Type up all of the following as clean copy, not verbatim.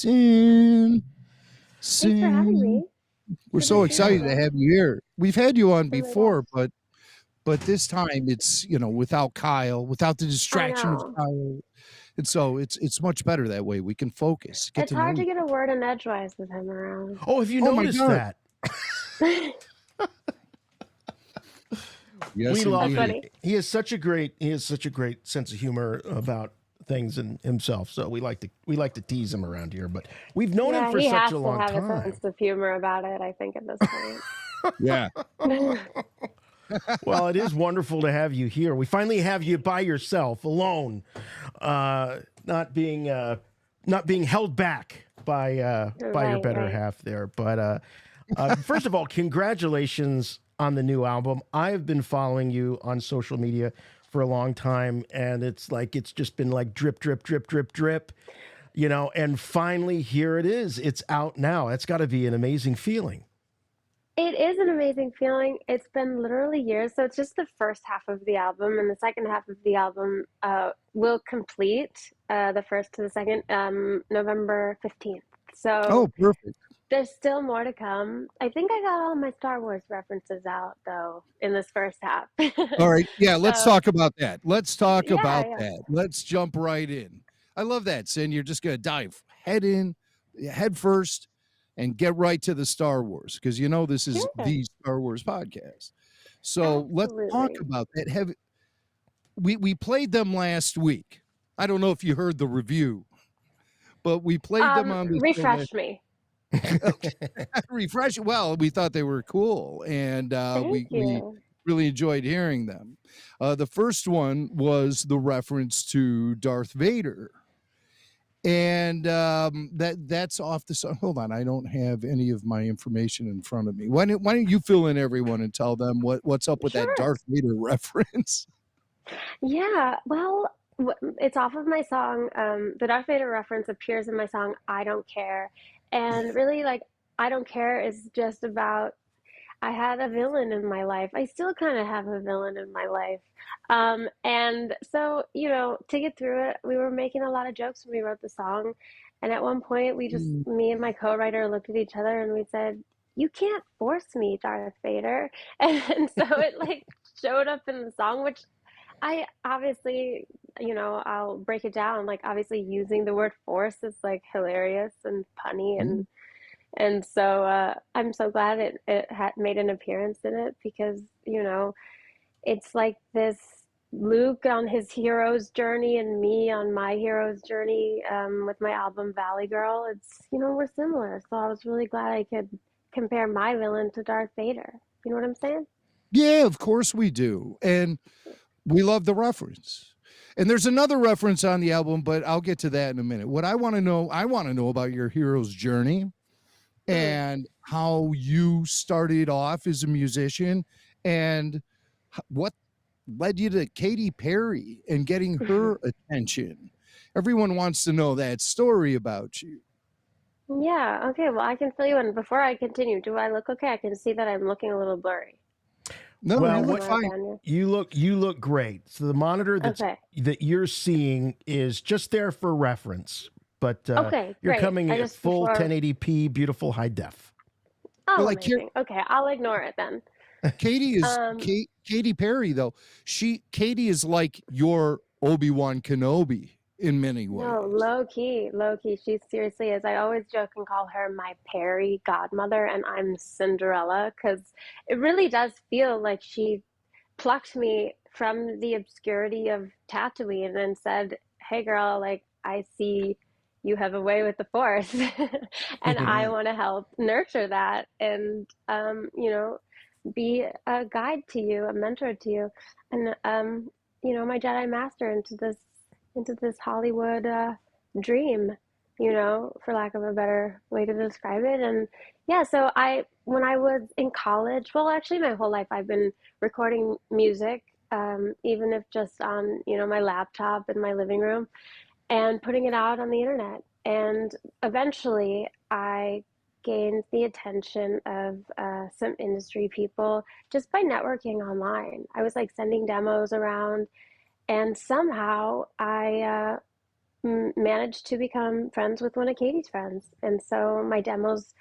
CYN. Thanks for having CYN. me. We're Good so to see excited you. to have you here. We've had you on Oh my before, gosh. but this time it's without Kyle, without the I distraction of know. Kyle, and so it's much better that way. We can focus, get It's to know hard you. to get a word in edgewise with him around. Oh, have you Oh my noticed God! that? Yes, We love That's indeed. funny. it. He has such a great sense of humor about things and himself. So we like to tease him around here, but we've known him Yeah, for he such has a to long have a time. sense of humor about it, I think, at this point. Yeah. Well, it is wonderful to have you here. We finally have you by yourself, alone, not being held back by your Right, better right. half there. But first of all, congratulations on the new album. I have been following you on social media for a long time, and it's just been like drip, drip, drip, drip, drip, and finally here it is. It's out now. That's got to be an amazing feeling. It is an amazing feeling. It's been literally years. So it's just the first half of the album, and the second half of the album will complete the first to the second November 15th. So Oh, perfect. there's still more to come. I think I got all my Star Wars references out, though, in this first half. All right. Yeah, let's So, talk about that. Let's talk yeah, about yeah. that. Let's jump right in. I love that, Sin. You're just going to dive head first, and get right to the Star Wars because this is Sure. the Star Wars podcast. So let's talk Absolutely. about that. We played them last week? I don't know if you heard the review, but we played them on the show last. Refresh me. Refresh. Well, we thought they were cool, and Thank we you. really enjoyed hearing them. The first one was the reference to Darth Vader. And that's off the song. Hold on, I don't have any of my information in front of me. Why don't you fill in everyone and tell them what's up with that Sure. Darth Vader reference? Yeah, well, it's off of my song. The Darth Vader reference appears in my song, I Don't Care. And really, like, I Don't Care is just about I had a villain in my life. I still kind of have a villain in my life. And so, to get through it, we were making a lot of jokes when we wrote the song. And at one point, me and my co-writer looked at each other and we said, "You can't force me, Darth Vader." And so it like showed up in the song, which I obviously, I'll break it down. Like, obviously, using the word force is like hilarious and punny and so I'm so glad it had made an appearance in it because, it's like this Luke on his hero's journey and me on my hero's journey with my album Valley Girl. It's, we're similar. So I was really glad I could compare my villain to Darth Vader. You know what I'm saying? Yeah, of course we do, and we love the reference. And there's another reference on the album, but I'll get to that in a minute. What I want to know about your hero's journey and how you started off as a musician and what led you to Katy Perry and getting her attention. Everyone wants to know that story about you. Yeah, okay. Well, I can fill you in. Before I continue, do I look okay? I can see that I'm looking a little blurry. No, you Well, look Am I fine. okay on you? you look great. So the monitor Okay. that you're seeing is just there for reference, but Okay, you're great. coming I at just full before. 1080p, beautiful high def. Oh, Like amazing. Okay, I'll ignore it then. Um, Katy Perry though. Katy is like your Obi-Wan Kenobi in many no, ways. low key. She seriously is. I always joke and call her my Perry godmother, and I'm Cinderella because it really does feel like she plucked me from the obscurity of Tatooine and said, "Hey, girl, like I see you have a way with the Force, and I want to help nurture that, and be a guide to you, a mentor to you, and my Jedi Master into this Hollywood dream." For lack of a better way to describe it. And yeah, so when I was in college, well, actually, my whole life, I've been recording music, even if just on, my laptop in my living room and putting it out on the internet. And eventually, I gained the attention of some industry people just by networking online. I was like sending demos around, and somehow I managed to become friends with one of Katy's friends. And so my demos,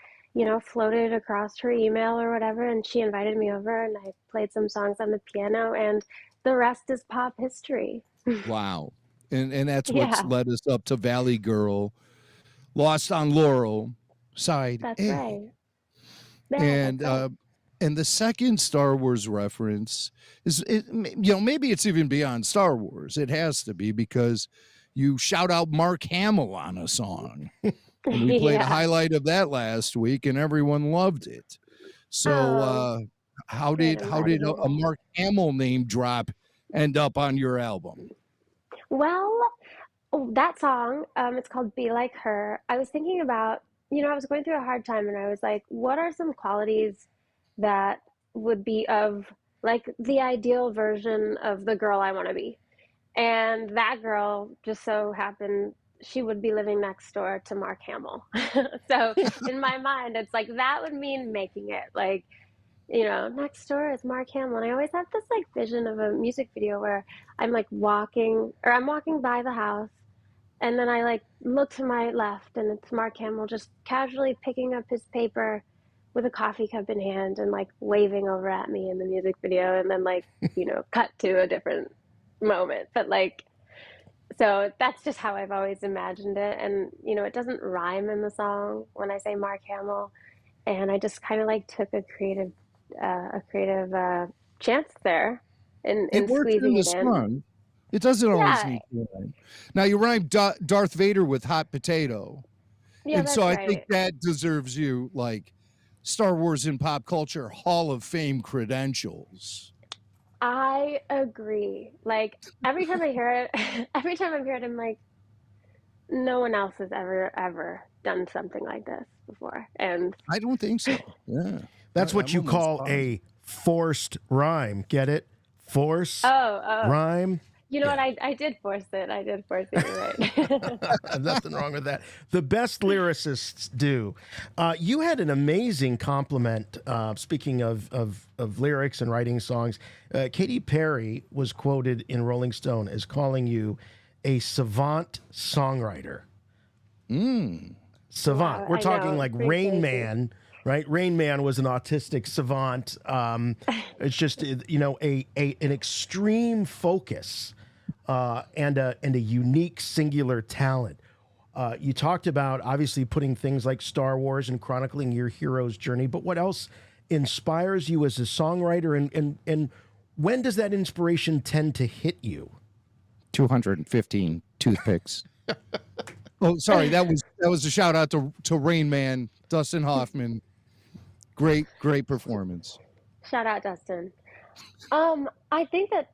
floated across her email or whatever, and she invited me over and I played some songs on the piano, and the rest is pop history. Wow. And that's what's Yeah, led us up to Valley Girl, Lost on Laurel, side that's A. right. Yeah, And that's right. and the second Star Wars reference maybe it's even beyond Star Wars. It has to be because you shout out Mark Hamill on a song. And we played a Yeah. highlight of that last week and everyone loved it. So Oh, how good. did I'm how glad to did hear a that. Mark Hamill name drop end up on your album? Well, oh, that song, it's called Be Like Her. I was thinking about, I was going through a hard time and I was like, what are some qualities that would be of like the ideal version of the girl I want to be? And that girl just so happened she would be living next door to Mark Hamill. So in my mind, it's like that would mean making it. Like, next door is Mark Hamill. And I always have this like vision of a music video where I'm walking by the house, and then I like look to my left and it's Mark Hamill just casually picking up his paper with a coffee cup in hand and like waving over at me in the music video, and then like, cut to a different moment. But like, so that's just how I've always imagined it. And, it doesn't rhyme in the song when I say Mark Hamill. And I just kind of like took a creative chance there It in works in squeezing the it in. song. It doesn't always Yeah, need to rhyme. Now you rhyme Darth Vader with hot potato. yeah, And so that's I think right. that deserves you like Star Wars in pop culture Hall of Fame credentials. I agree. Like every time I hear it, every time I hear it, I'm like, no one else has ever done something like this before. And I don't think so. Yeah. That's what I'm you almost call positive. a forced rhyme. Get it? Force oh, rhyme. you know what? Yeah. I did force it. I did force it. You're right. Nothing wrong with that. The best lyricists do. You had an amazing compliment. Speaking of lyrics and writing songs, Katy Perry was quoted in Rolling Stone as calling you a savant songwriter. Savant. Wow, We're I talking know. like Pretty Rain crazy. Man, right? Rain Man was an autistic savant. It's just an extreme focus and a unique singular talent. You talked about obviously putting things like Star Wars and chronicling your hero's journey, but what else inspires you as a songwriter, and when does that inspiration tend to hit you? 215 toothpicks. Oh, sorry. That was a shout out to Rain Man, Dustin Hoffman. Great performance. Shout out, Dustin. I think that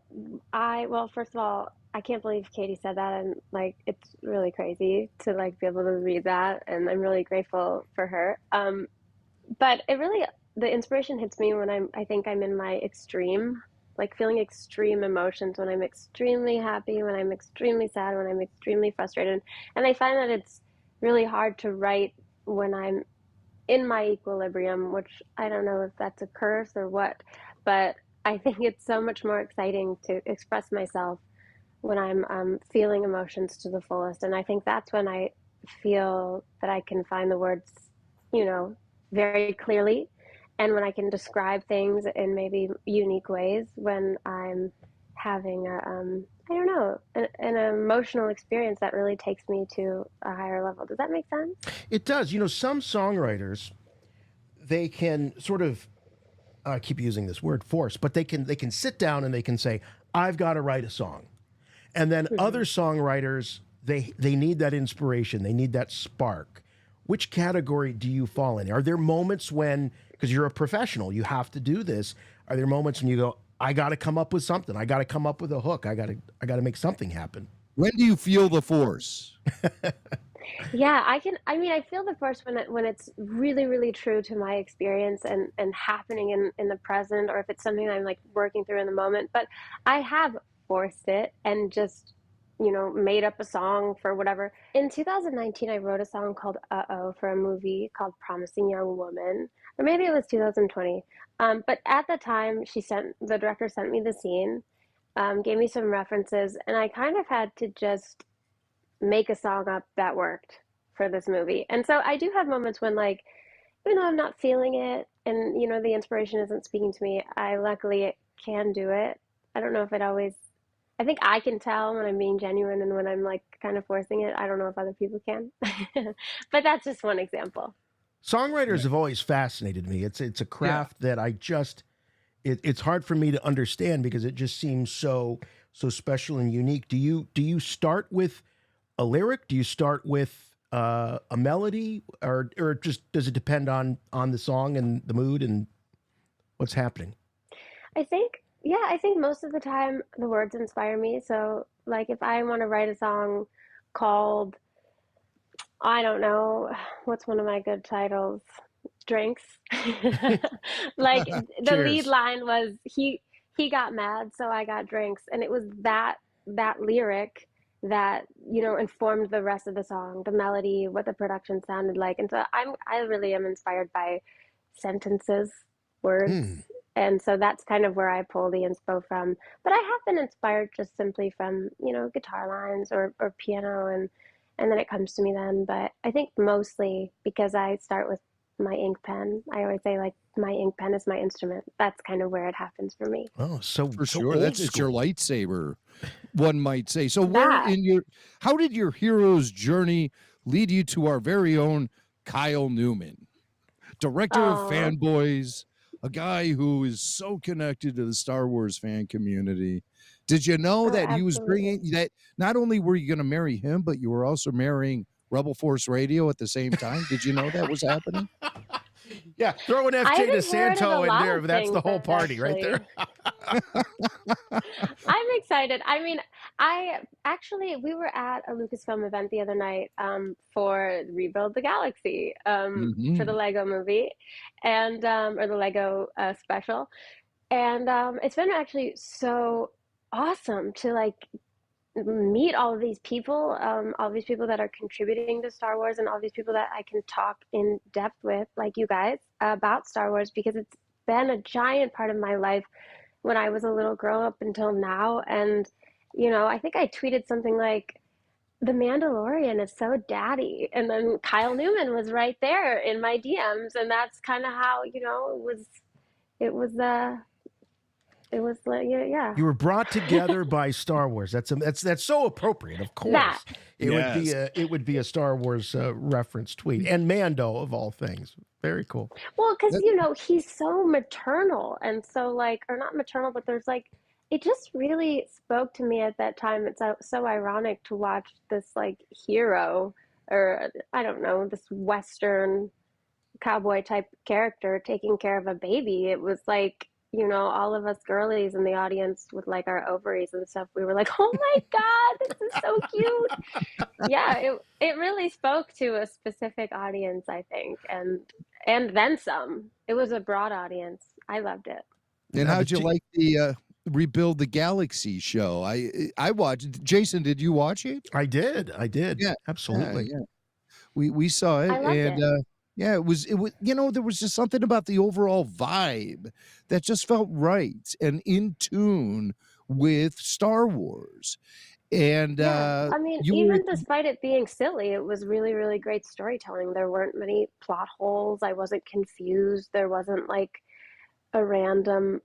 well, first of all, I can't believe Katie said that, and like it's really crazy to like be able to read that, and I'm really grateful for her. But the inspiration hits me when I think I'm in my extreme, like feeling extreme emotions, when I'm extremely happy, when I'm extremely sad, when I'm extremely frustrated. And I find that it's really hard to write when I'm in my equilibrium, which I don't know if that's a curse or what, but I think it's so much more exciting to express myself when I'm feeling emotions to the fullest. And I think that's when I feel that I can find the words, you know, very clearly, and when I can describe things in maybe unique ways when I'm having I don't know, an emotional experience that really takes me to a higher level. Does that make sense? It does. Some songwriters, they can sort of I keep using this word force, but they can sit down and they can say, I've got to write a song. And then Hmm. other songwriters, they need that inspiration, they need that spark. Which category do you fall in? Are there moments when, because you're a professional, you have to do this, are there moments when you go, I got to come up with something, I got to come up with a hook, I got to make something happen? When do you feel the force? Yeah, I mean, I feel the force when it's really, really true to my experience and happening in the present, or if it's something I'm like working through in the moment. But I have forced it and just, made up a song for whatever. In 2019, I wrote a song called "Uh-Oh" for a movie called Promising Young Woman, or maybe it was 2020. But at the time, the director sent me the scene, gave me some references, and I kind of had to just make a song up that worked for this movie. And so I do have moments when, like, even though I'm not feeling it and, the inspiration isn't speaking to me, I luckily can do it. I don't know if it always, I think I can tell when I'm being genuine and when I'm like kind of forcing it. I don't know if other people can, but that's just one example. Songwriters have always fascinated me. It's a craft that I just it's hard for me to understand because it just seems so special and unique. Do you start with a lyric? Do you start with a melody, or just does it depend on the song and the mood and what's happening? I think, yeah, I think most of the time the words inspire me. So, like, if I want to write a song called, I don't know, what's one of my good titles? Drinks. Like, the lead Cheers. line was he got mad, so I got drinks, and it was that lyric that informed the rest of the song, the melody, what the production sounded like. And so I really am inspired by sentences, words. Hmm. And so that's kind of where I pull the inspo from. But I have been inspired just simply from, guitar lines or piano, and then it comes to me then. But I think mostly because I start with my ink pen. I always say, like, my ink pen is my instrument. That's kind of where it happens for me. Oh, so For so sure. old It's your school. lightsaber, one might say. So That how did your hero's journey lead you to our very own Kyle Newman, director of Oh, Fanboys, a guy who is so connected to the Star Wars fan community? Did you know oh, that he was absolutely. bringing that not only were you going to marry him, but you were also marrying Rebel Force Radio at the same time? Did you know that was happening? Yeah, throw an I've FJ inherited a DeSanto in lot there. of That's the things, whole party right there. actually. I'm excited. I mean, I actually, we were at a Lucasfilm event the other night for Rebuild the Galaxy for the Hmm. Lego movie and or the Lego special. And it's been actually so awesome to, like, meet all these people that are contributing to Star Wars, and all these people that I can talk in depth with, like you guys, about Star Wars, because it's been a giant part of my life when I was a little girl up until now. And, I think I tweeted something like, The Mandalorian is so daddy. And then Kyle Newman was right there in my DMs. And that's kind of how, it was, uh, it was like, yeah, yeah, You were brought together by Star Wars. That's so appropriate. Of that. course, Yes. it would be a Star Wars reference tweet, and Mando of all things. Very cool. Well, because, That- he's so maternal and so, like, or not maternal, but there's like, it just really spoke to me at that time. It's so ironic to watch this, like, hero, or I don't know, this Western cowboy type character taking care of a baby. It was like, all of us girlies in the audience with, like, our ovaries and stuff, we were like, oh my God, this is so cute. Yeah, it really spoke to a specific audience, I think, and then some. It was a broad audience. I loved it. And Now the how'd you t- like the Rebuild the Galaxy show? I watched. Jason, did you watch it? I did. Yeah, yeah, Absolutely. yeah. We saw it, I loved and it. yeah, it was there was just something about the overall vibe that just felt right and in tune with Star Wars. And Yeah, I mean, you were even despite it being silly, it was really, really great storytelling. There weren't many plot holes. I wasn't confused. There wasn't, like, a random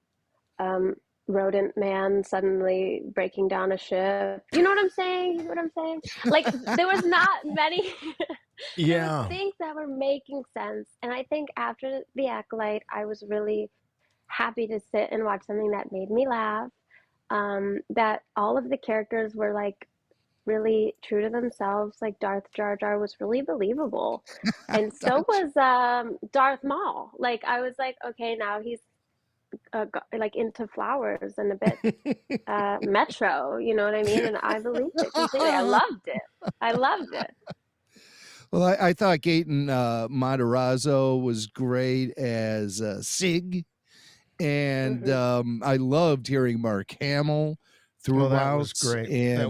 um, rodent man suddenly breaking down a ship. You know what I'm saying? You know what I'm saying? Like, there was not many. There was Yeah. things that were making sense, and I think after The Acolyte, I was really happy to sit and watch something that made me laugh. That all of the characters were, like, really true to themselves. Like, Darth Jar Jar was really believable, and so Dutch. was Darth Maul. Like, I was like, okay, now he's like into flowers and a bit metro. You know what I mean? And I believed it completely. I loved it. I loved it. Well, I thought Gaten Matarazzo was great as Sig, and Hmm. I loved hearing Mark Hamill Oh, that was throughout. great. And That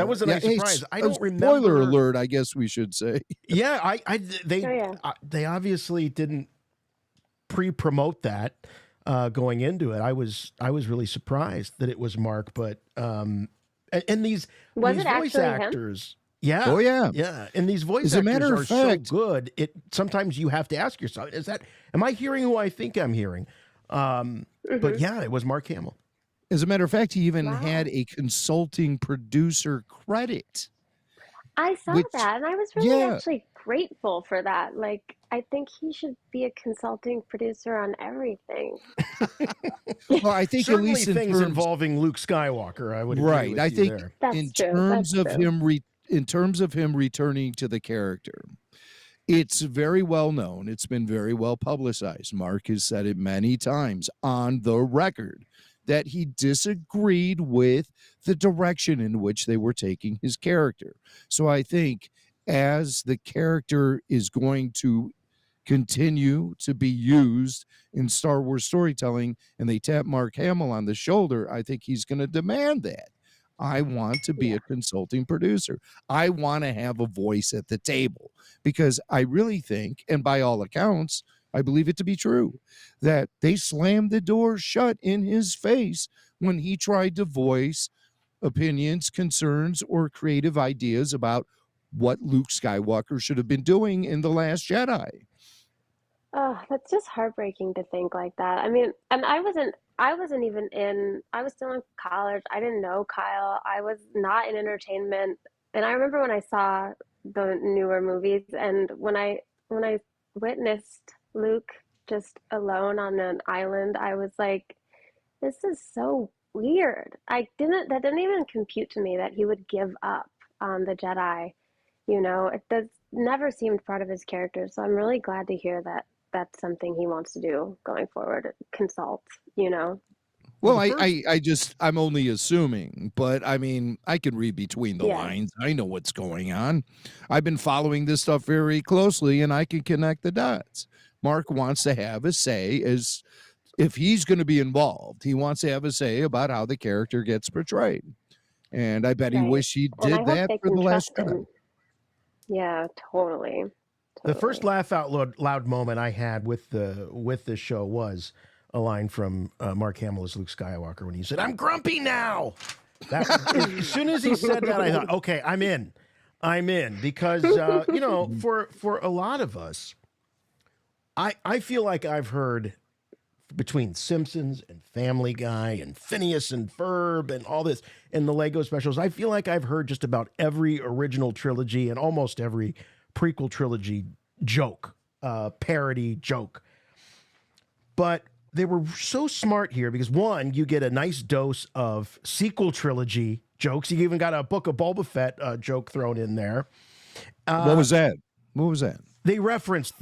was a yeah, nice hey, surprise. I a don't spoiler remember. alert, I guess we should say. Yeah, Oh yeah. they obviously didn't pre-promote that going into it. I was really surprised that it was Mark, but and Was these it voice actually him? actors. Yeah. Oh, yeah. Yeah. And these voice As a actors matter are of fact, so good. Sometimes you have to ask yourself, am I hearing who I think I'm hearing? But yeah, it was Mark Hamill. as a matter of fact, he even had Wow. a consulting producer credit, I saw which, that and I was really yeah. actually grateful for that. Like, I think he should be a consulting producer on everything. Well, I think at Certainly least in things terms, involving Luke Skywalker, I would agree right. with I you think there. That's in true. That's terms of true. him returning to the character, it's very well known. It's been very well publicized. Mark has said it many times on the record that he disagreed with the direction in which they were taking his character. So I think as the character is going to continue to be used in Star Wars storytelling and they tap Mark Hamill on the shoulder, I think he's going to demand that. I want to be Yeah. a consulting producer. I want to have a voice at the table because I really think, and by all accounts, I believe it to be true, that they slammed the door shut in his face when he tried to voice opinions, concerns, or creative ideas about what Luke Skywalker should have been doing in The Last Jedi. Oh, that's just heartbreaking to think like that. I mean, and I wasn't even I was still in college. I didn't know Kyle. I was not in entertainment. And I remember when I saw the newer movies and when I witnessed Luke just alone on an island, I was like, this is so weird. That didn't even compute to me that he would give up on the Jedi. It does never seemed part of his character. So I'm really glad to hear that that's something he wants to do going forward. Consult, you know. Well, The first I'm only assuming, but I mean, I can read between the Yeah. lines. I know what's going on. I've been following this stuff very closely and I can connect the dots. Mark wants to have a say as if he's going to be involved. He wants to have a say about how the character gets portrayed. And I bet he Right. wish he And I did hope that they for can The Last trust Jedi. him. Yeah, totally. The first Totally. laugh out loud moment I had with the show was a line from Mark Hamill as Luke Skywalker when he said, "I'm grumpy now." That as soon as he said that, I thought, okay, I'm in because for a lot of us, I feel like I've heard between Simpsons and Family Guy and Phineas and Ferb and all this and the Lego specials, I feel like I've heard just about every original trilogy and almost every prequel trilogy joke, parody joke. But they were so smart here because one, you get a nice dose of sequel trilogy jokes. You even got a Book of Boba Fett joke thrown in there. What was that? What was that? They referenced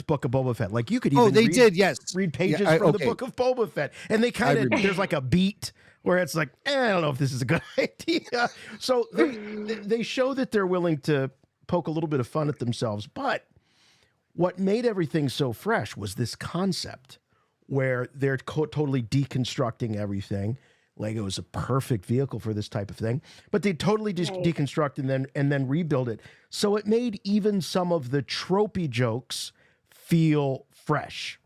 Book of Boba Fett. Like you could even yes. read pages Yeah, from the Book of Boba Fett. And they kind of there's like a beat where it's like, I don't know if this is a good idea. So they show that they're willing to poke a little bit of fun at themselves. But what made everything so fresh was this concept where they're totally deconstructing everything. Lego is a perfect vehicle for this type of thing, but they totally deconstruct and then rebuild it. So it made even some of the tropey jokes feel fresh.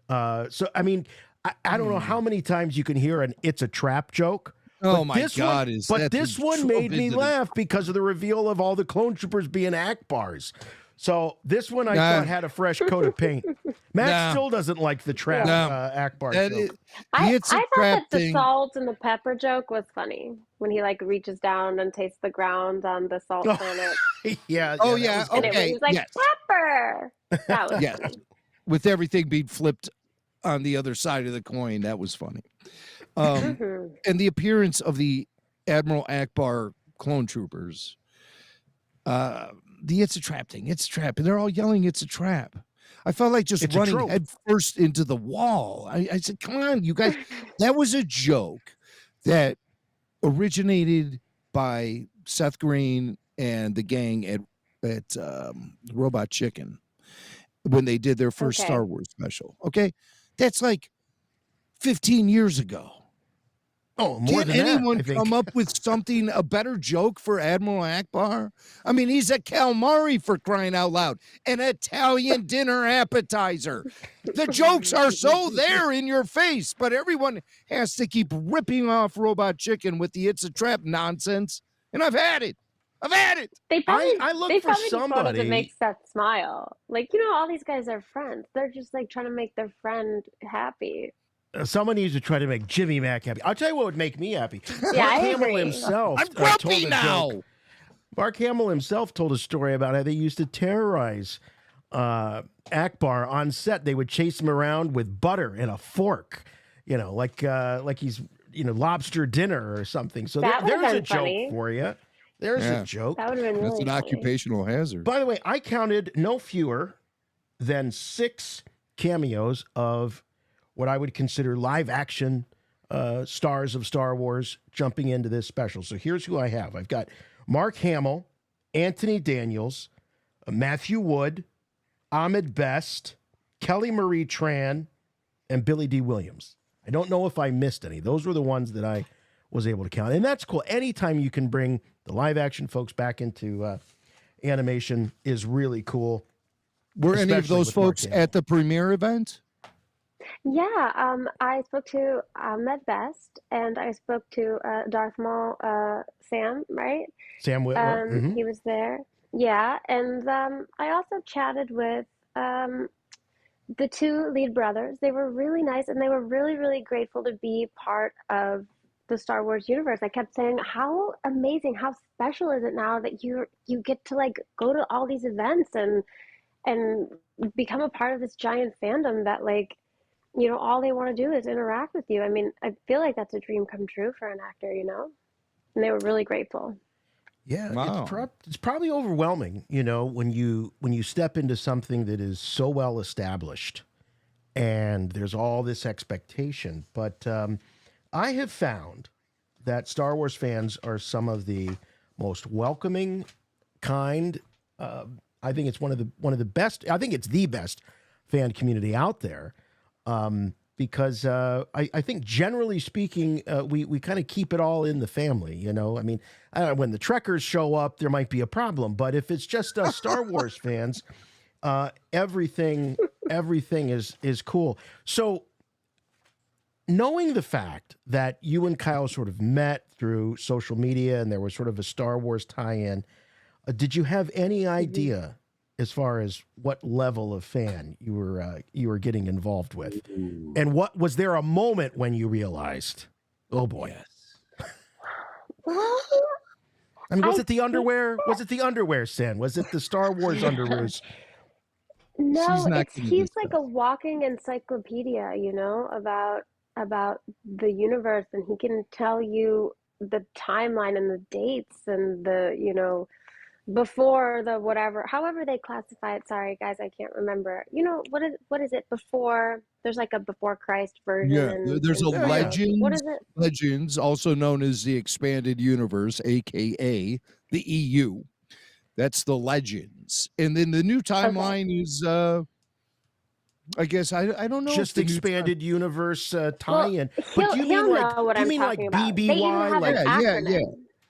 So I mean, I don't know how many times you can hear an "it's a trap" joke. Oh my God! This one made me laugh because of the reveal of all the clone troopers being Akbars. So this one I thought had a fresh coat of paint. Matt still doesn't like the trap Akbar joke. I thought that the salt and the pepper joke was funny when he like reaches down and tastes the ground on the salt planet. Yeah. Oh yeah. And Okay. he was like pepper. That was yes. funny. With everything being flipped on the other side of the coin, that was funny. And the appearance of the Admiral Akbar clone troopers. It's a trap thing. It's a trap. And they're all yelling, it's a trap. I felt like just running head first into the wall. I said, come on, you guys. That was a joke that originated by Seth Green and the gang at Robot Chicken when they did their first Star Wars special. Okay. That's like 15 years ago. Oh, more Can than anyone that, I think. come up with something, a better joke for Admiral Akbar? I mean, he's a calamari for crying out loud, an Italian dinner appetizer. The jokes are so there in your face, but everyone has to keep ripping off Robot Chicken with the "it's a trap" nonsense. And I've had it. I've had it. I look they for probably just wanted to somebody. make Seth smile. Like, all these guys are friends. They're just like trying to make their friend happy. Someone needs to try to make Jimmy Mack happy. I'll tell you what would make me happy. Yeah, Mark I Hamill agree. himself I'm told grumpy a now. joke. Mark Hamill himself told a story about how they used to terrorize Akbar on set. They would chase him around with butter and a fork, like he's lobster dinner or something. So That would've there's a been joke funny. for you. There's Yeah. a joke. That would have been That's really an funny. occupational hazard. By the way, I counted no fewer than 6 cameos of what I would consider live action stars of Star Wars jumping into this special. So here's who I have. I've got Mark Hamill, Anthony Daniels, Matthew Wood, Ahmed Best, Kelly Marie Tran, and Billy D. Williams. I don't know if I missed any. Those were the ones that I was able to count. And that's cool. Anytime you can bring the live action folks back into animation is really cool. Were any of especially those with Mark folks Hamill. at the premiere event? Yeah, I spoke to Ahmed Best and I spoke to Darth Maul, Sam, right? Sam Witwer. Mhm. He was there. Yeah, and I also chatted with the 2 lead brothers. They were really nice and they were really, really grateful to be part of the Star Wars universe. I kept saying, how amazing, how special is it now that you get to like go to all these events and become a part of this giant fandom that like, all they want to do is interact with you. I mean, I feel like that's a dream come true for an actor, And they were really grateful. Yeah, Wow. it's probably overwhelming, when you step into something that is so well established, and there's all this expectation. But I have found that Star Wars fans are some of the most welcoming, kind. I think it's one of the best. I think it's the best fan community out there. Because I think generally speaking, we kind of keep it all in the family, I mean, when the Trekkers show up, there might be a problem, but if it's just us Star Wars fans, everything is cool. So knowing the fact that you and Kyle sort of met through social media and there was sort of a Star Wars tie-in, did you have any idea as far as what level of fan you were getting involved with? And what was there a moment when you realized, oh boy. Well, I mean, was I it the underwear? Was it the underwear, Sin? Was it the Star Wars underoos? no, She's not gonna he's do like a walking encyclopedia, about the universe, and he can tell you the timeline and the dates and the, before the whatever, however they classify it. Sorry, guys, I can't remember. What is it before? There's like a before Christ version, Yeah, and there's a and Legends. what is it? Legends, also known as the Expanded Universe, aka the EU. That's the Legends, and then the new timeline is, I guess I don't know. Just if the new expanded universe Well, tie-in. But do you he'll mean like know what I'm talking about. They even BBY? have Like an Yeah, yeah, acronym. yeah.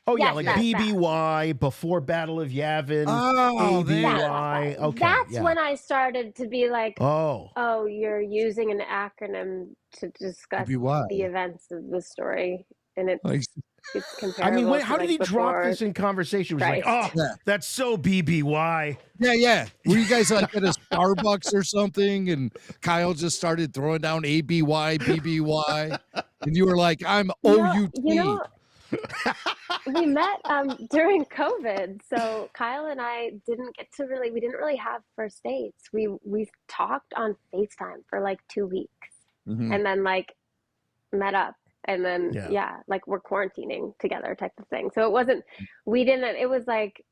oh yeah, Yes, like that. BBY before Battle of Yavin, Oh, there. ABY. Okay, That's yeah. when I started to be like, Oh, oh, you're using an acronym to discuss BBY. the events of the story, and Like, it's I comparable mean, wait, to how did like he drop before this in conversation? It was like, Christ. oh, Yeah. that's so BBY. yeah. Were you guys like at a Starbucks or something, and Kyle just started throwing down ABY, BBY, and you were like, I'm OUT. We met during COVID, so Kyle and I we didn't really have first dates. We talked on FaceTime for like 2 weeks, Mhm. and then like met up, and then Yeah. like we're quarantining together type of thing. So it was like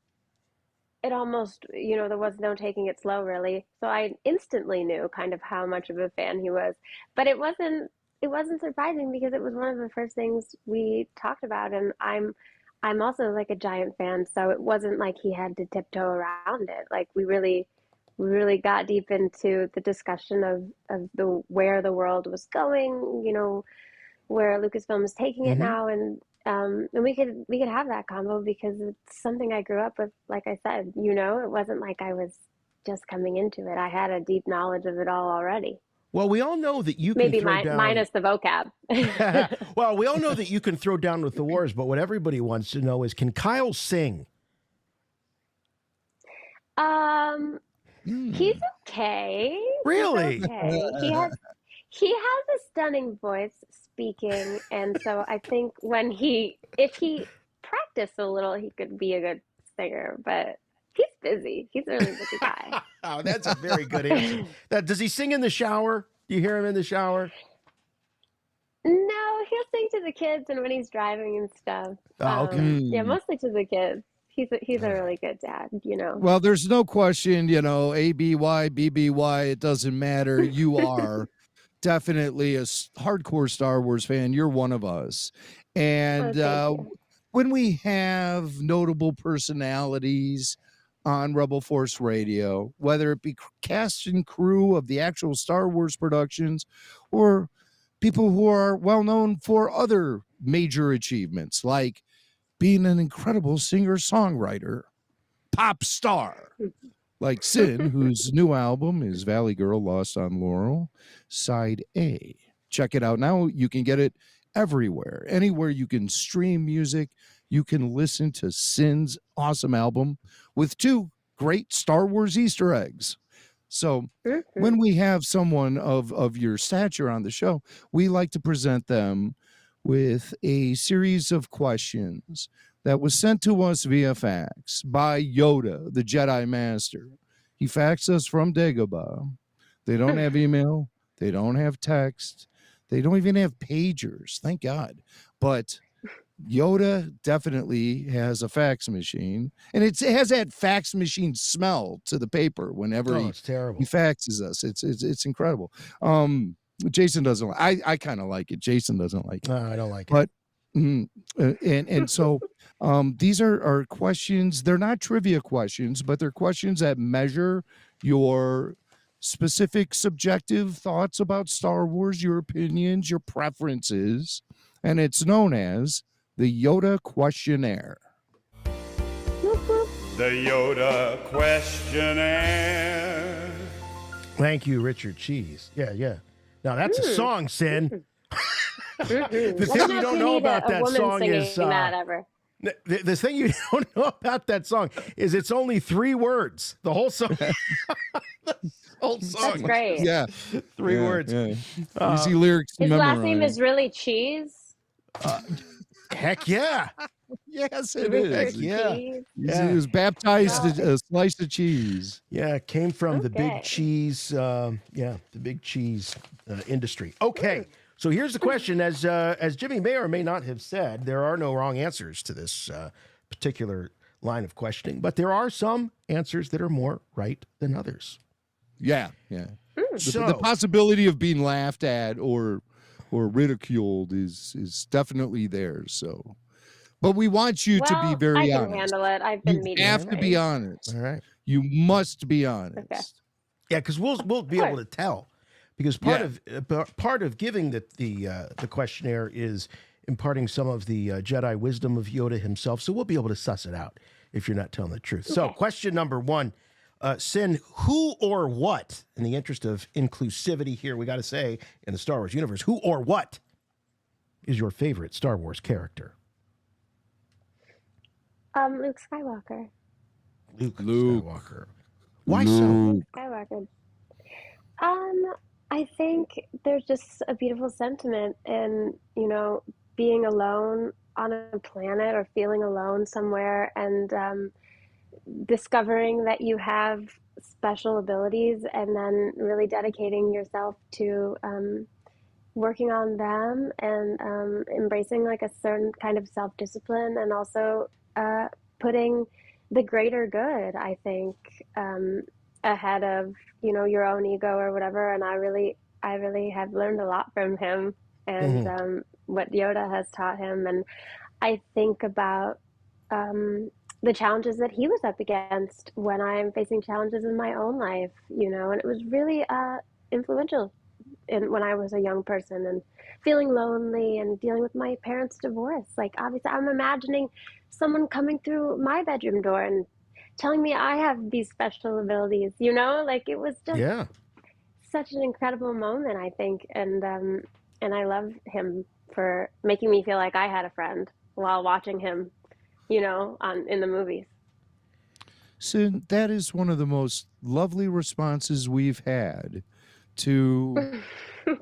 it almost, there was no taking it slow really. So I instantly knew kind of how much of a fan he was, but it wasn't surprising because it was one of the first things we talked about, and I'm also like a giant fan, so it wasn't like he had to tiptoe around it. Like we really got deep into the discussion of the where the world was going, where Lucasfilm is taking it Mhm. now, and we could have that combo because it's something I grew up with. Like I said, it wasn't like I was just coming into it. I had a deep knowledge of it all already. Well, we all know that you can Maybe throw down. minus the vocab. Well, we all know that you can throw down with the wars, but what everybody wants to know is, can Kyle sing? Um, he's Hmm. okay. He's Really? okay. He has a stunning voice speaking, and so I think if he practiced a little, he could be a good singer, but he's busy. He's a really busy guy. Oh, that's a very good answer. Does he sing in the shower? Do you hear him in the shower? No, he'll sing to the kids and when he's driving and stuff. Oh, okay. Yeah, Hmm. mostly to the kids. He's All a right. really good dad, you know. Well, there's no question, ABY, BBY, it doesn't matter. You are definitely a hardcore Star Wars fan. You're one of us. Oh, And thank you. when we have notable personalities on Rebel Force Radio, whether it be cast and crew of the actual Star Wars productions or people who are well known for other major achievements, like being an incredible singer songwriter, pop star, like CYN, whose new album is Valley Girl Lost on Laurel, Side A. Check it out now. You can get it everywhere. Anywhere you can stream music, you can listen to CYN's awesome album with two great Star Wars Easter eggs. So Mhm. when we have someone of your stature on the show, we like to present them with a series of questions that was sent to us via fax by Yoda, the Jedi Master. He faxed us from Dagobah. They don't have email, they don't have text, they don't even have pagers, thank God. But Yoda definitely has a fax machine, and it has that fax machine smell to the paper whenever Oh, he it's terrible. faxes us. It's incredible. Jason doesn't. I kind of like it. Jason doesn't like it, No, I don't like it. but and so these are questions. They're not trivia questions, but they're questions that measure your specific subjective thoughts about Star Wars, your opinions, your preferences, and it's known as the Yoda Questionnaire. Whoop, whoop. The Yoda Questionnaire. Thank you, Richard Cheese. Yeah, yeah. Now that's a song, Sin. The Let thing me you know if don't you know need about a that woman song singing is that ever. the thing you don't know about that song is it's only 3 words. The whole song. The whole That's song. great. Yeah, 3 yeah, words. yeah. Easy lyrics to His last name memorize. is really Cheese. Heck yeah. Yes, it Richard is. Heck yeah. Cheese. He Yeah. was baptized Well, a slice of cheese. Yeah, it came from the big okay. cheese, the big cheese industry. Okay, so here's the question: as Jimmy may or may not have said, there are no wrong answers to this particular line of questioning, but there are some answers that are more right than others. Yeah, yeah. The So, possibility of being laughed at or ridiculed is definitely there. So, but we want you to be Well, I very can honest. handle it. I've You been meeting have his to be range. honest. all right, You must be Okay. honest. yeah, because we'll be able to tell, because part of giving the questionnaire is imparting some of the Jedi wisdom of Yoda himself, so we'll be able to suss it out if you're not telling the truth. So, Okay. question number 1. Sin, who or what, in the interest of inclusivity here, we got to say, in the Star Wars universe, who or what is your favorite Star Wars character? Luke Skywalker. Luke Luke. Skywalker. Why so? Luke. Skywalker. I think there's just a beautiful sentiment in, being alone on a planet or feeling alone somewhere and discovering that you have special abilities and then really dedicating yourself to working on them and embracing like a certain kind of self-discipline and also putting the greater good, I think, ahead of, your own ego or whatever. And I really have learned a lot from him and what Yoda has taught him. And I think about the challenges that he was up against when I'm facing challenges in my own life, and it was really influential when I was a young person and feeling lonely and dealing with my parents' divorce. Like, obviously, I'm imagining someone coming through my bedroom door and telling me I have these special abilities, like it was just Yeah. such an incredible moment, I think. And I love him for making me feel like I had a friend while watching him, in the movies. So that is one of the most lovely responses we've had to,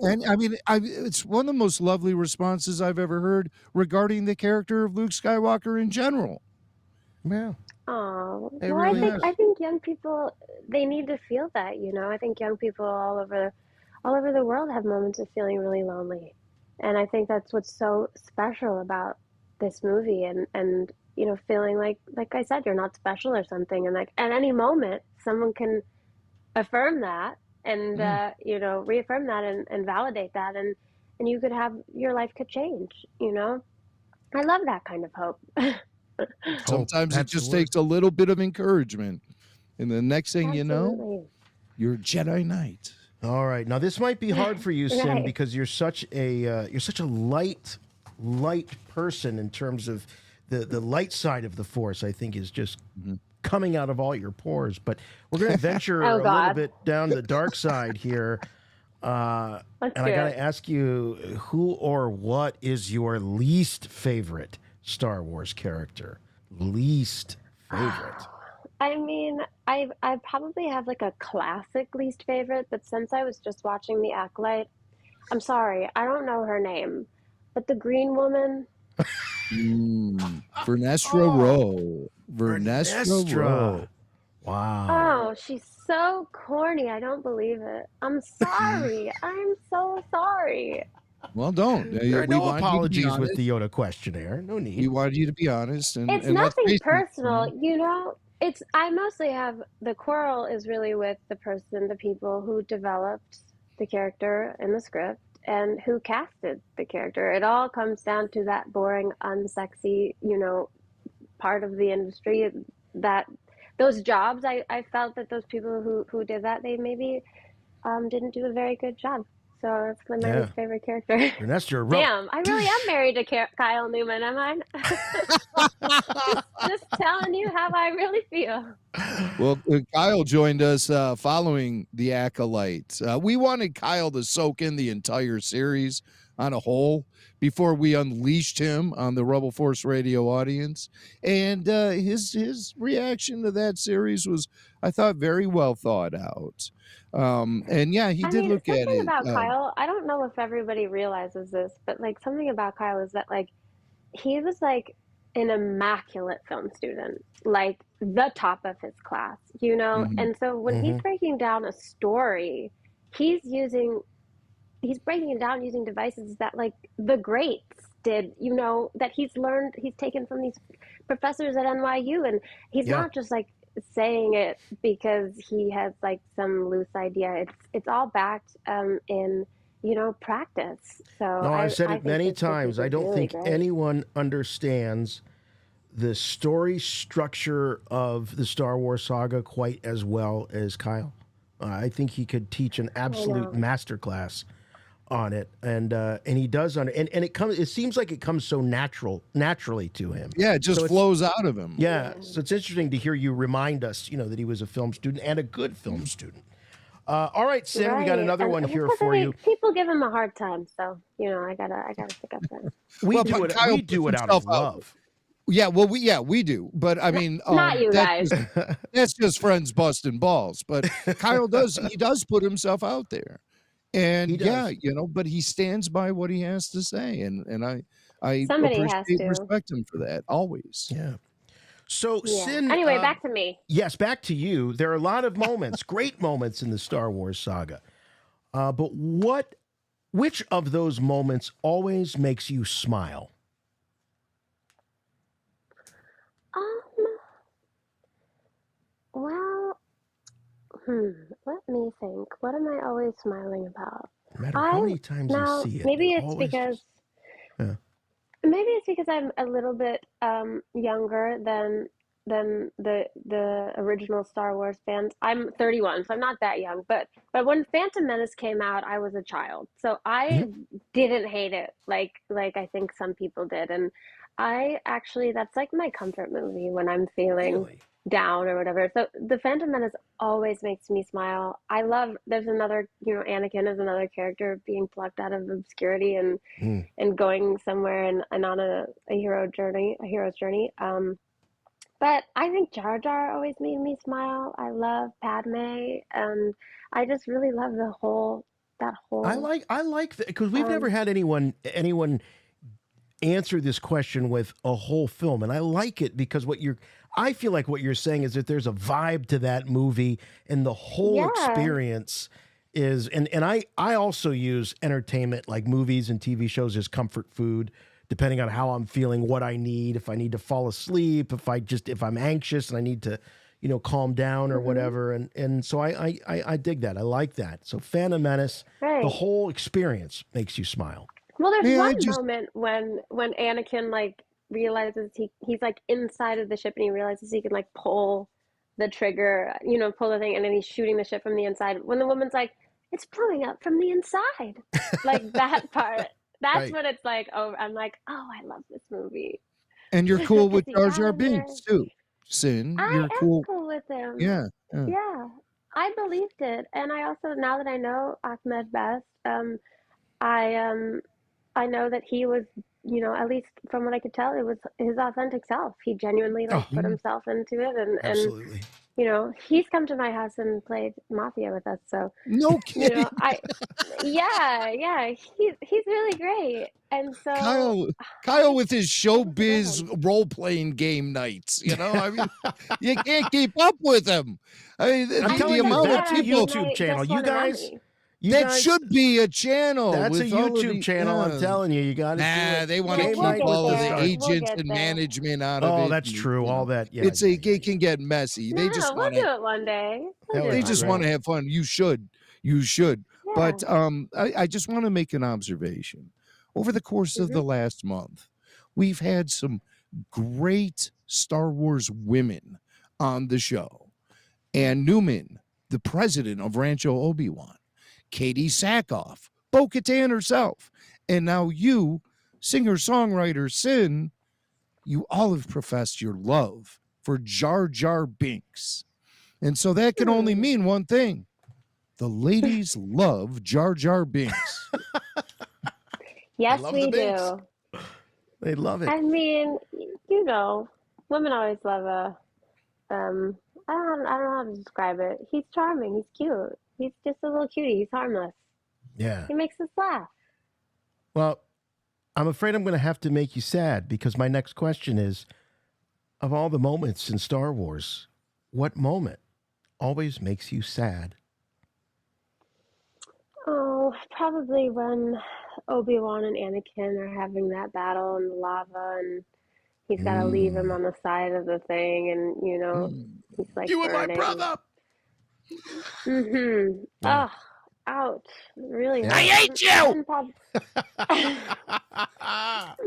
and I mean, it's one of the most lovely responses I've ever heard regarding the character of Luke Skywalker in general. Yeah, Oh, it well, really is. I think young people, they need to feel that, you know. I think young people all over the world have moments of feeling really lonely. And I think that's what's so special about this movie and you know, feeling like I said, you're not special or something. And like at any moment, someone can affirm that and Mm. you know, reaffirm that and validate that and you could have your life could change, you know. I love that kind of hope. Hope. Sometimes it That's the just word. takes a little bit of encouragement. And the next thing you know, Absolutely. you're a Jedi Knight. All right. Now this might be hard for you, Sin, Right. because you're such a light person in terms of the light side of the Force. I think is just coming out of all your pores. But we're going to venture Oh a little God. bit down the dark side here. Let's And do I got it. to ask you, who or what is your least favorite Star Wars character? Least favorite. I mean, I probably have like a classic least favorite, but since I was just watching The Acolyte, I'm sorry, I don't know her name, but the green woman, Vernestra Oh, Rowe. Vernestra Vernestra. Rowe. Wow. oh, she's so corny. I don't believe it. I'm sorry. I'm so sorry. Well, don't. There are We no want you to be apologies with honest. the Yoda questionnaire. No We need. wanted you to be honest, It's and let's nothing face it. personal, you know. It's I mostly have the quarrel is really with the person, the people who developed the character in the script and who casted the character. It all comes down to that boring, unsexy, you know, part of the industry that those jobs. I felt that those people who did that, they maybe didn't do a very good job. So that's my Yeah. least favorite character. Vernestra Rowe. Damn, I really am married to Kyle Newman, am I? Just telling you how I really feel. Well, Kyle joined us following The Acolyte. We wanted Kyle to soak in the entire series on a whole before we unleashed him on the Rebel Force Radio audience. And his reaction to that series was, I thought, very well thought out. And yeah, he I did mean, look at something it. about Kyle, I don't know if everybody realizes this, but like something about Kyle is that like he was like an immaculate film student, like the top of his class, you know? Mhm. And so when he's breaking down a story, he's using he's breaking it down using devices that like the greats did, you know, that he's taken from these professors at NYU, and he's Yeah. not just like saying it because he has like some loose idea. It's all backed in, you know, practice. So No, I've said I it think many this times. I is don't really think great. anyone understands the story structure of the Star Wars saga quite as well as Kyle. I think he could teach an absolute know. masterclass on it, and he does on it, and it comes. It seems like it comes so naturally to him. Yeah, it just So flows out of him. Yeah, so it's interesting to hear you remind us, you know, that he was a film student and a good film student. All right, Sin, we got Right. another And one here because for you. people give him a hard time, so you know, I gotta stick up for him. We Well, do but it. Kyle We puts do it out of himself out. love. Yeah, well, we do, but I mean, Not you guys. that's just friends busting balls. But Kyle does put himself out there, and He yeah, does. you know, but he stands by what he has to say, and I Somebody has appreciate and to. respect him for that always. Yeah. So, Yeah. Sin. Anyway, back to me. Yes, back to you. There are a lot of moments, great moments in the Star Wars saga. But which of those moments always makes you smile? Um, well, let me think. What am I always smiling about? No matter how many times you Now, see it, maybe it it's always because just- yeah. maybe it's because I'm a little bit younger than the original Star Wars fans. I'm 31, so I'm not that young. But when Phantom Menace came out, I was a child, so I didn't hate it like I think some people did. And I actually that's like my comfort movie when I'm feeling Really? down or whatever. So the Phantom Menace always makes me smile. I love there's another, you know, Anakin is another character being plucked out of obscurity and going somewhere and on a hero's journey. But I think Jar Jar always made me smile. I love Padme, and I just really love that whole I like that because we've never um had anyone answer this question with a whole film, and I like it because I feel like what you're saying is that there's a vibe to that movie, and the whole yeah. experience is, and I also use entertainment like movies and TV shows as comfort food, depending on how I'm feeling, what I need, if I need to fall asleep, if I'm anxious and I need to, calm down or Hmm. whatever, and so I dig that. I like that. So Phantom Menace, the Right. whole experience makes you smile. Well, there's May I one just moment when Anakin like realizes he's like inside of the ship and he realizes he can like pull the trigger, pull the thing, and then he's shooting the ship from the inside. When the woman's like, "It's blowing up from the inside," like that part. That's Right. when it's like, oh, I'm like, oh, I love this movie and you're cool because with he Jar got Jar him there. Binks too, Sin. I You're am cool. cool with him. Yeah. Yeah. Yeah, I believed it, and I also now that I know Ahmed Best, I I know that he was, at least from what I could tell, it was his authentic self. He genuinely like Oh, put Mhm. himself into it, and absolutely. he's come to my house and played Mafia with us. So, No kidding. I yeah, yeah, he's really great. And so Kyle I Kyle just with his able to know him. showbiz role-playing game nights, I mean, you can't keep up with him. I mean, I'm I the telling mean, you, that's amount of that's a where people YouTube Midnight channel. Just You Won an guys, Emmy. that should be a channel that's a with all of YouTube the channel. I'm telling you, you got to do Nah, it. they wanna Well, Game we'll keep night get needs all to of the there. start. We'll agents get and there. management out of Oh, it, that's and, true. All that. Yeah, it's yeah, like yeah, it yeah. can get messy. They No, just we'll wanna do it one day. We'll That do would they it be one just great. wanna day. have fun. You should. You should. Yeah. But, I just wanna make an observation. Over the course of Hmm. the last month, we've had some great Star Wars women on the show. Ann Newman, the president of Rancho Obi-Wan, Katie Sackhoff, Bo-Katan herself, and now you, singer-songwriter Sin, you all have professed your love for Jar Jar Binks. And so that can only Hmm. mean one thing. The ladies love Jar Jar Binks. They Yes, love the we Binks. do. They love it. I mean, women always love a I don't know how to describe it. He's charming. He's cute. He's just a little cutie. He's harmless. Yeah. He makes us laugh. Well, I'm afraid I'm going to have to make you sad because my next question is, of all the moments in Star Wars, what moment always makes you sad? Oh, probably when Obi-Wan and Anakin are having that battle in the lava and he's got to leave him Mm. on the side of the thing and, Mm. he's like You were my burning. brother. Mm-hmm. Yeah. Oh, ouch. It really Yeah. hurt. hate you.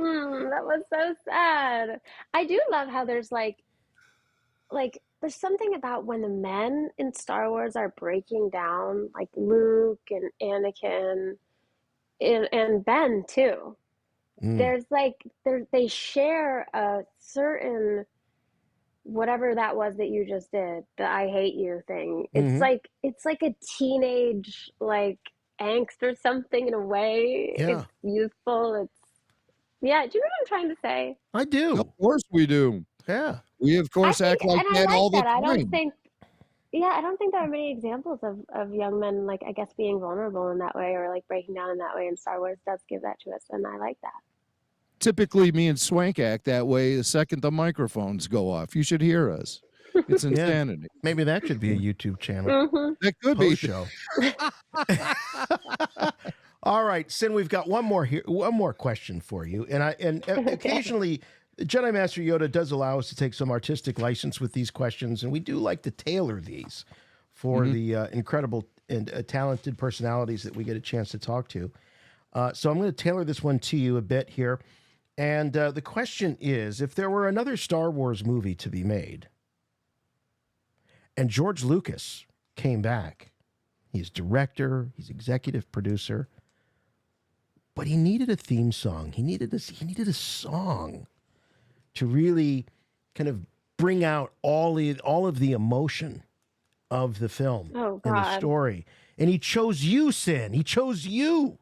And that was so sad. I do love how there's there's something about when the men in Star Wars are breaking down, like Luke and Anakin and Ben too. Mm. There's they share a certain whatever that was that you just did, the I hate you thing. Hmm. It's like a teenage like angst or something in a way. Yeah, It's youthful. Yeah, do you know what I'm trying to say? I Of do. course we do. Yeah. We, of I course, think, act like and I that like all the that. I don't time. think, yeah, I don't think there are many examples of young men, like, I guess, being vulnerable in that way or like breaking down in that way. And Star Wars does give that to us. And I like that. Typically, me and Swank act that way the second the microphones go off. You should hear us. It's Yeah. insanity. Maybe that should be a YouTube channel. Hmm. That could be. Post show. All right, Sin, we've got one more question for you. And occasionally Jedi Master Yoda does allow us to take some artistic license with these questions, and we do like to tailor these for the incredible and talented personalities that we get a chance to talk to. So I'm going to tailor this one to you a bit here. And the question is, if there were another Star Wars movie to be made, and George Lucas came back, he's director, he's executive producer, but he needed a theme song. He needed a song to really kind of bring out all of the emotion of the film Oh, and the God. story. And he chose you, Sin. He chose you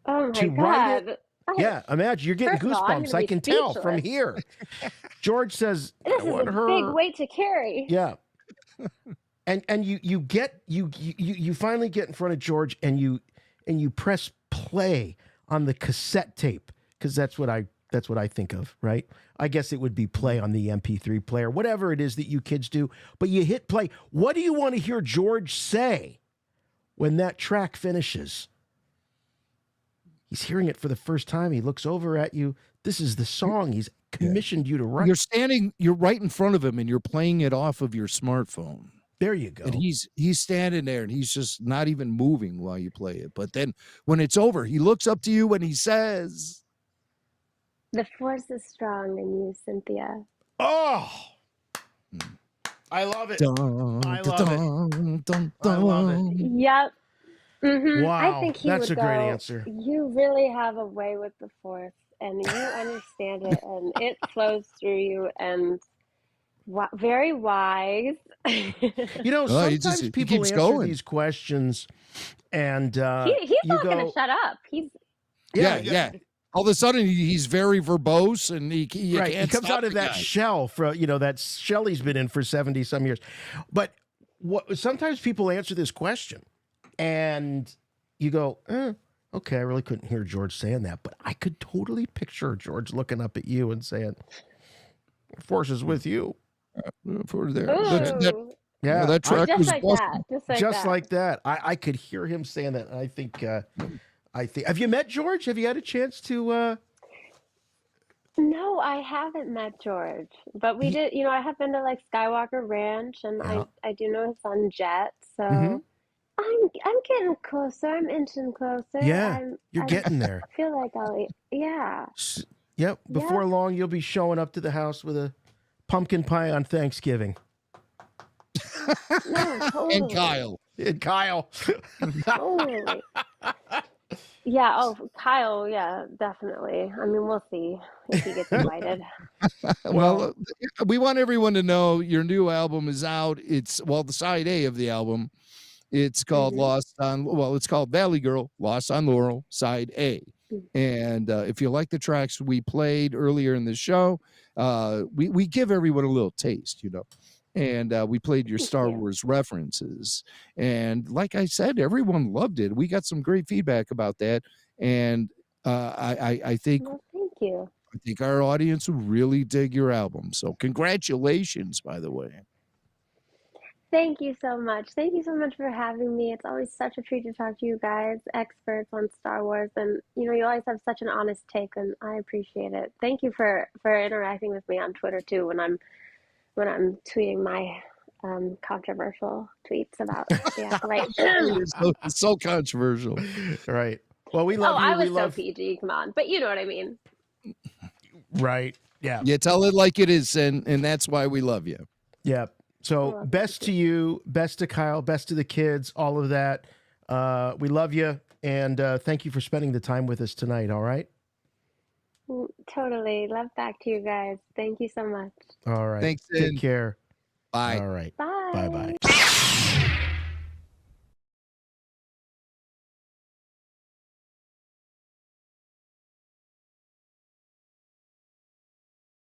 Oh, my to write it, God. Yeah, imagine you're getting First of all, I'm goosebumps. gonna I be can tell from speechless. here. George says, This "I is want a her." big weight to carry. Yeah, and you finally get in front of George and you press play on the cassette tape because that's what I think of, right? I guess it would be play on the MP3 player, whatever it is that you kids do. But you hit play. What do you want to hear George say when that track finishes? He's hearing it for the first time. He looks over at you. This is the song he's commissioned you to write. You're right in front of him and you're playing it off of your smartphone. There you go. And he's standing there and he's just not even moving while you play it. But then when it's over, he looks up to you and he says, "The force is strong in you, Cynthia." Oh, I love it. dun, I love it. dun, dun, I love it. dun. Yep. Wow, I think he that's would a great go, answer. "You really have a way with the force, and you understand it, and it flows through you, and very wise." You know, Oh, sometimes he people keeps answer going. these questions, and He's you not gonna go, shut up. He's Yeah. All of a sudden, he's very verbose, and you right. He can't comes stop out of the that guy. shell that shell he's been in for 70 some years. But sometimes people answer this question, and you go, okay, I really couldn't hear George saying that, but I could totally picture George looking up at you and saying, "Force is with you." For there. ooh, Yeah, that track just was like busted. that, just like that. I could hear him saying that. And I think. Have you met George? Have you had a chance to? No, I haven't met George, but we did. I have been to like Skywalker Ranch, and Yeah. I do know his son Jet. So Mhm. I'm getting closer. I'm inching closer. Yeah, you're I getting there. feel like yeah. Yep. Before Yep. long, you'll be showing up to the house with a pumpkin pie on Thanksgiving. No, And totally. Kyle. And Kyle. Totally. Yeah, oh, Kyle, yeah, definitely. I mean, we'll see if he gets invited. Well, we want everyone to know your new album is out. It's the side A of the album. It's called it's called Valley Girl, Lost on Laurel, side A. And if you like the tracks we played earlier in the show, we give everyone a little taste, and we played your Star Wars references. And like I said, everyone loved it. We got some great feedback about that. And I think Well, thank you. I think our audience will really dig your album. So congratulations, by the way. Thank you so much. Thank you so much for having me. It's always such a treat to talk to you guys, experts on Star Wars, and you always have such an honest take, and I appreciate it. Thank you for interacting with me on Twitter too when I'm tweeting my controversial tweets about the Acolyte. so controversial. Right. Well, we love you. I was we so love PG. Come on, but you know what I mean. Right. Yeah. You tell it like it is, and that's why we love you. Yeah. So Oh, best to you, best to Kyle, best to the kids, all of that. We love you, and thank you for spending the time with us tonight. All right. Totally. Love back to you guys. Thank you so much. All right. Thanks, Take Sin. care. Bye. All right. Bye. Bye-bye.